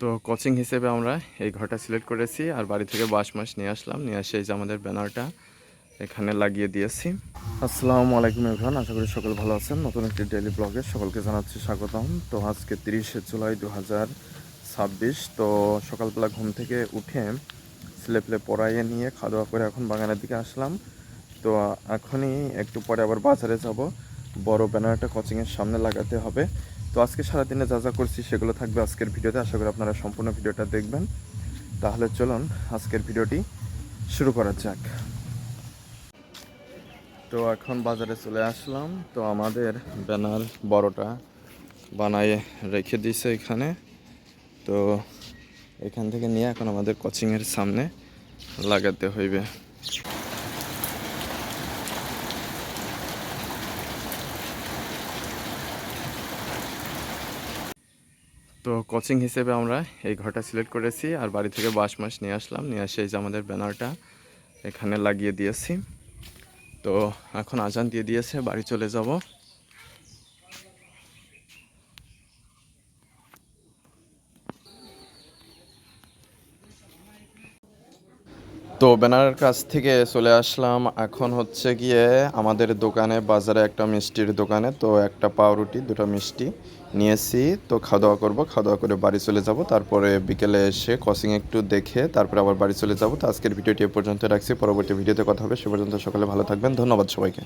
তো কোচিং হিসেবে আমরা এই ঘরটা সিলেক্ট করেছি আর বাড়ি থেকে বাঁশ মাস নিয়ে আসলাম, নিয়ে এসে এই যে আমাদের ব্যানারটা এখানে লাগিয়ে দিয়েছি। আসসালামু আলাইকুম এভরিওয়ান, আশা করি সকল ভালো আছেন। নতুন একটি ডেইলি ব্লগে সকলকে জানাচ্ছি স্বাগতম। তো আজকে 30শে জুলাই 2026। তো সকালবেলা ঘুম থেকে উঠে ছেলেপেলে পড়াইয়ে নিয়ে খাওয়া দাওয়া করে এখন বাগানের দিকে আসলাম। তো এখনই একটু পরে আবার বাজারে যাব, বড় ব্যানারটা কোচিংয়ের সামনে লাগাতে হবে। তো আজকে সারাদিনে যা যা করছি সেগুলো থাকবে আজকের ভিডিওতে, আশা করি আপনারা সম্পূর্ণ ভিডিওটা দেখবেন। তাহলে চলুন আজকের ভিডিওটি শুরু করা যাক। তো এখন বাজারে চলে আসলাম। তো আমাদের ব্যানার বড়টা বানায় রেখে দিয়েছে এখানে। তো এখান থেকে নিয়ে এখন আমাদের কোচিংয়ের সামনে লাগাতে হইবে। তো কোচিং হিসেবে আমরা এই ঘরটা সিলেক্ট করেছি আর বাড়ি থেকে বাঁশ মাস নিয়ে আসলাম, নিয়ে এসে এই যে আমাদের ব্যানারটা এখানে লাগিয়ে দিয়েছি। তো এখন আজান দিয়ে দিয়েছে, বাড়ি চলে যাব। তো ব্যানারের কাছ থেকে চলে আসলাম, এখন হচ্ছে গিয়ে আমাদের দোকানে, বাজারে একটা মিষ্টির দোকানে। তো একটা পাউরুটি, দুটো মিষ্টি নিয়েছি। তো খাওয়া দাওয়া করবো, খাওয়া দাওয়া করে বাড়ি চলে যাব। তারপরে বিকেলে এসে কোচিং একটু দেখে তারপরে আবার বাড়ি চলে যাব। তো আজকের ভিডিওটি এ পর্যন্ত রাখছি, পরবর্তী ভিডিওতে কথা হবে। সে পর্যন্ত সকলে ভালো থাকবেন, ধন্যবাদ সবাইকে।